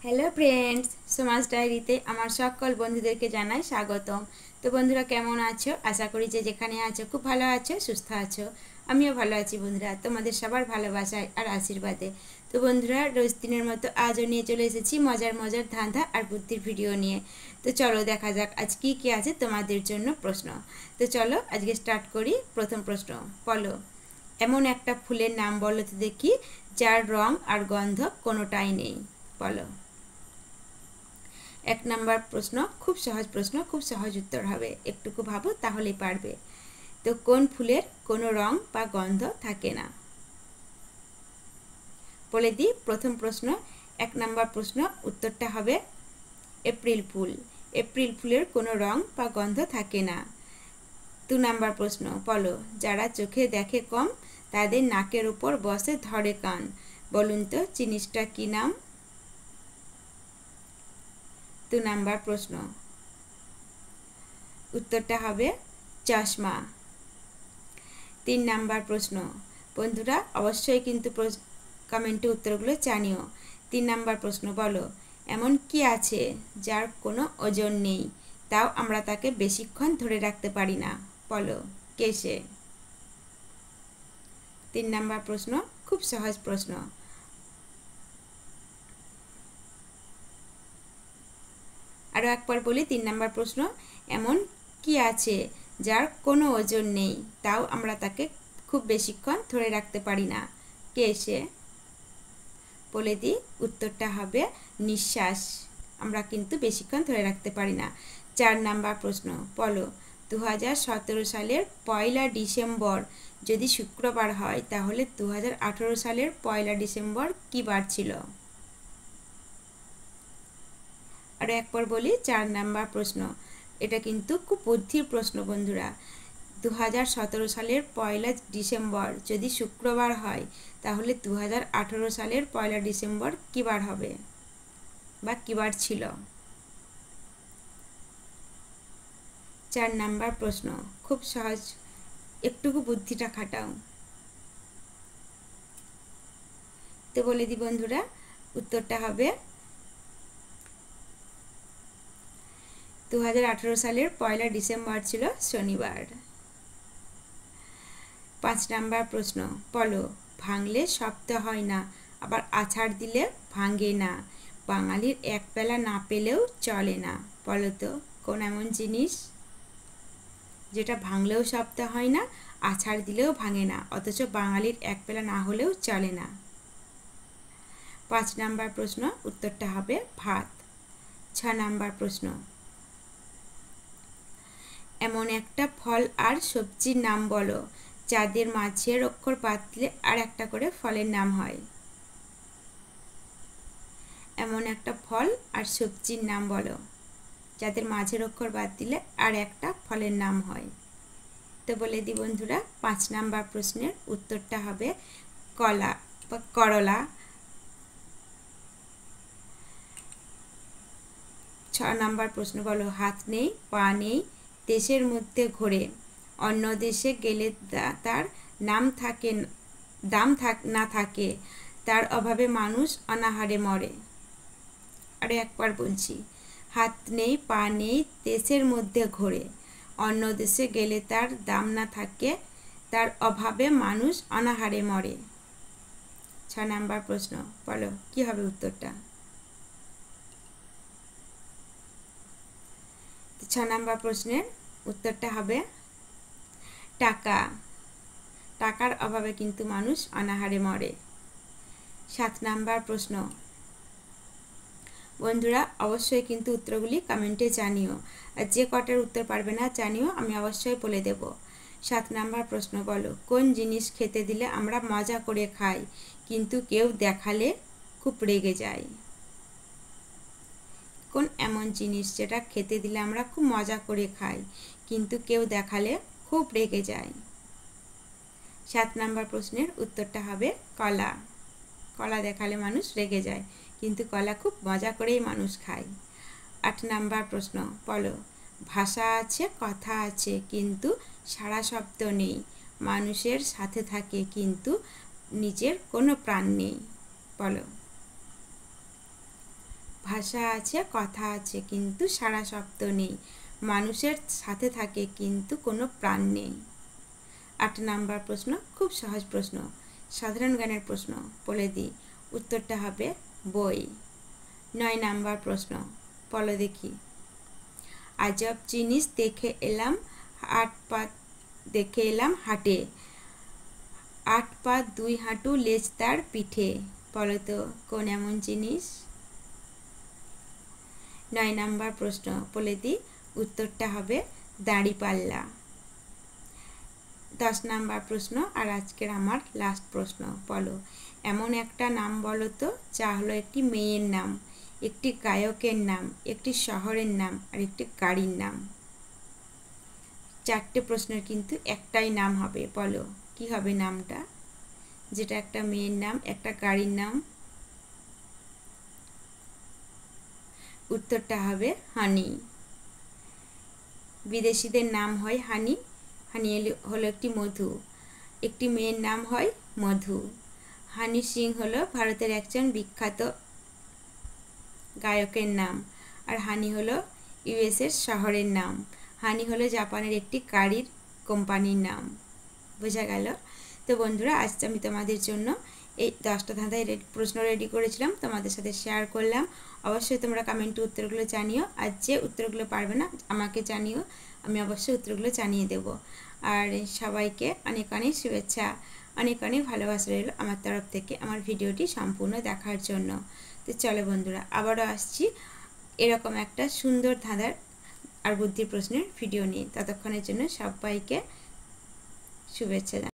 Hello friends, সমাজ ডায়েরিতে আমার সকল বন্ধুদেরকে জানাই স্বাগতম। তো বন্ধুরা, কেমন আছো? আশা করি যে যেখানে আছো খুব ভালো আছো, সুস্থ আছো। আমিও ভালো আছি বন্ধুরা, তোমাদের সবার ভালোবাসায় আর আশীর্বাদে। তো বন্ধুরা, রোজ দিনের মতো আজও নিয়ে চলে এসেছি মজার মজার ধাঁধা আর বুদ্ধির ভিডিও নিয়ে। তো চলো দেখা যাক আজ কী আছে তোমাদের জন্য প্রশ্ন। তো চলো আজকে স্টার্ট করি। প্রথম প্রশ্ন, বলো এমন একটা ফুলের নাম বলো তো দেখি যার রং আর গন্ধ কোনোটাই নেই। বলো। 1 নম্বর প্রশ্ন খুব সহজ প্রশ্ন, খুব সহজ উত্তর হবে, একটুকু ভাবো তাহলেই পারবে। তো কোন ফুলের কোনো রং বা গন্ধ থাকে না? বলে দিই প্রথম প্রশ্ন। 1 নম্বর প্রশ্ন উত্তরটা হবে এপ্রিল ফুল। এপ্রিল ফুলের কোনো রং বা গন্ধ থাকে না। 2 নম্বর প্রশ্ন, বলো যারা চোখে দেখে কম তাদের নাকের উপর বসে ধরে কান। বলুন তো জিনিসটা কি নাম? 2 নম্বর প্রশ্ন উত্তরটা হবে চশমা। 3 নাম্বার প্রশ্ন, বন্ধুরা অবশ্যই কিন্তু কমেন্টে উত্তরগুলো জানিও। 3 নাম্বার প্রশ্ন, বলো এমন কি আছে যার কোনো ওজন নেই, তাও আমরা তাকে বেশিক্ষণ ধরে রাখতে পারি না? বলো কে সে? 3 নাম্বার প্রশ্ন খুব সহজ প্রশ্ন। আরও একবার বলি 3 নাম্বার প্রশ্ন, এমন কি আছে যার কোনো ওজন নেই, তাও আমরা তাকে খুব বেশিক্ষণ ধরে রাখতে পারি না? কে সে? বলে দিই উত্তরটা হবে নিঃশ্বাস। আমরা কিন্তু বেশিক্ষণ ধরে রাখতে পারি না। 4 নাম্বার প্রশ্ন, বলো 2017 সালের 1 ডিসেম্বর যদি শুক্রবার হয় তাহলে 2018 সালের 1 ডিসেম্বর কী বার ছিল? আরও একবার বলি 4 নাম্বার প্রশ্ন, এটা কিন্তু খুব বুদ্ধির প্রশ্ন বন্ধুরা। 2017 সালের 1 ডিসেম্বর যদি শুক্রবার হয় তাহলে 2018 সালের 1 ডিসেম্বর কী বার হবে বা কী বার ছিল? 4 নাম্বার প্রশ্ন খুব সহজ, একটুকু বুদ্ধিটা খাটাও। তো বলে দিই বন্ধুরা উত্তরটা হবে 2018 সালের 1 ডিসেম্বর ছিল শনিবার। 5 নাম্বার প্রশ্ন, বলো ভাঙলে শব্দ হয় না আবার আছাড় দিলে ভাঙে না, বাঙালির এক বেলা না পেলেও চলে না। বলো তো কোন এমন জিনিস যেটা ভাঙলেও শব্দ হয় না, আছাড় দিলেও ভাঙে না, অথচ বাঙালির এক বেলা না হলেও চলে না? 5 নাম্বার প্রশ্ন উত্তরটা হবে ভাত। 6 নাম্বার প্রশ্ন, এমন একটা ফল আর সবজির নাম বলো যাদের মাঝের অক্ষর বাদ দিলে আর একটা করে ফলের নাম হয়। এমন একটা ফল আর সবজির নাম বলো যাদের মাঝের অক্ষর বাদ দিলে আর একটা ফলের নাম হয়। তো বলে দিই বন্ধুরা 5 নাম্বার প্রশ্নের উত্তরটা হবে কলা বা করলা। 6 নাম্বার প্রশ্ন, বলো হাত নেই পা নেই দেশের মধ্যে ঘোরে, অন্য দেশে গেলে তার নাম থাকে দাম না থাকে, তার অভাবে মানুষ অনাহারে মরে। আরে একবার বলছি, হাত নেই পা নেই দেশের মধ্যে ঘোরে, অন্য দেশে গেলে তার দাম না থাকে, তার অভাবে মানুষ অনাহারে মরে। 6 নাম্বার প্রশ্ন, বলো কি হবে উত্তরটা? 6 নাম্বার প্রশ্নের উত্তরটা হবে টাকা। টাকার অভাবে কিন্তু মানুষ অনাহারে মরে। 7 নাম্বার প্রশ্ন, বন্ধুরা অবশ্যই কিন্তু উত্তরগুলি কমেন্টে জানিও, আর যে কটার উত্তর পারবে না জানিও, আমি অবশ্যই বলে দেব। 7 নাম্বার প্রশ্ন, বলো কোন জিনিস খেতে দিলে আমরা মজা করে খাই কিন্তু কেউ দেখালে খুব রেগে যায়? কোন এমন জিনিস যেটা খেতে দিলে আমরা খুব মজা করে খাই কিন্তু কেউ দেখালে খুব রেগে যায়? 7 নাম্বার প্রশ্নের উত্তরটা হবে কলা। কলা দেখালে মানুষ রেগে যায় কিন্তু কলা খুব মজা করেই মানুষ খায়। 8 নাম্বার প্রশ্ন, বলো ভাষা আছে কথা আছে কিন্তু সারা শব্দ নেই, মানুষের সাথে থাকে কিন্তু নিজের কোনো প্রাণ নেই। বলো। ভাষা আছে, কথা আছে, কিন্তু সারা শব্দ নেই। মানুষের সাথে থাকে কিন্তু কোনো প্রাণ নেই। 8 নাম্বার প্রশ্ন, খুব সহজ প্রশ্ন, সাধারণ জ্ঞানের প্রশ্ন, বলে দিই উত্তরটা হবে বই। 9 নাম্বার প্রশ্ন, বলো দেখি। আজব জিনিস দেখে এলাম হাটে, 8 পা 2 হাঁটু লেজ তার পিঠে, বলো তো কোন এমন জিনিস? 9 নাম্বার প্রশ্ন, বলে দিই উত্তরটা হবে দাঁড়িপাল্লা। 10 নাম্বার প্রশ্ন আর আজকের আমার লাস্ট প্রশ্ন, বলো এমন একটা নাম বলো তো যা হলো একটি মেয়ের নাম, একটি গায়কের নাম, একটি শহরের নাম আর একটি গাড়ির নাম। 4টে প্রশ্নের কিন্তু একটাই নাম হবে, বলো কি হবে নামটা, যেটা একটা মেয়ের নাম, একটা গাড়ির নাম? উত্তরটা হবে হানি। বিদেশিদের নাম হয় হানি, হানি হলো একটি মধু। একটি মেয়ের নাম হয় মধু। হানি সিং হলো ভারতের একজন বিখ্যাত গায়কের নাম, আর হানি হলো ইউএসের শহরের নাম। হানি হলো জাপানের একটি গাড়ির কোম্পানির নাম। বোঝা গেল? তো বন্ধুরা, আজ আমি তোমাদের জন্য এই 10টা ধাঁধায় প্রশ্ন রেডি করেছিলাম, তোমাদের সাথে শেয়ার করলাম। অবশ্যই তোমরা কমেন্টে উত্তরগুলো জানিও, আর যে উত্তরগুলো পারবে না আমাকে জানিও, আমি অবশ্যই উত্তরগুলো জানিয়ে দেব। আর সবাইকে অনেক অনেক শুভেচ্ছা, অনেক অনেক ভালোবাসা রইল আমার তরফ থেকে আমার ভিডিওটি সম্পূর্ণ দেখার জন্য। তো চলো বন্ধুরা, আবারও আসছি এরকম একটা সুন্দর ধাঁধার আর বুদ্ধির প্রশ্নের ভিডিও নিয়ে। ততক্ষণের জন্য সবাইকে শুভেচ্ছা।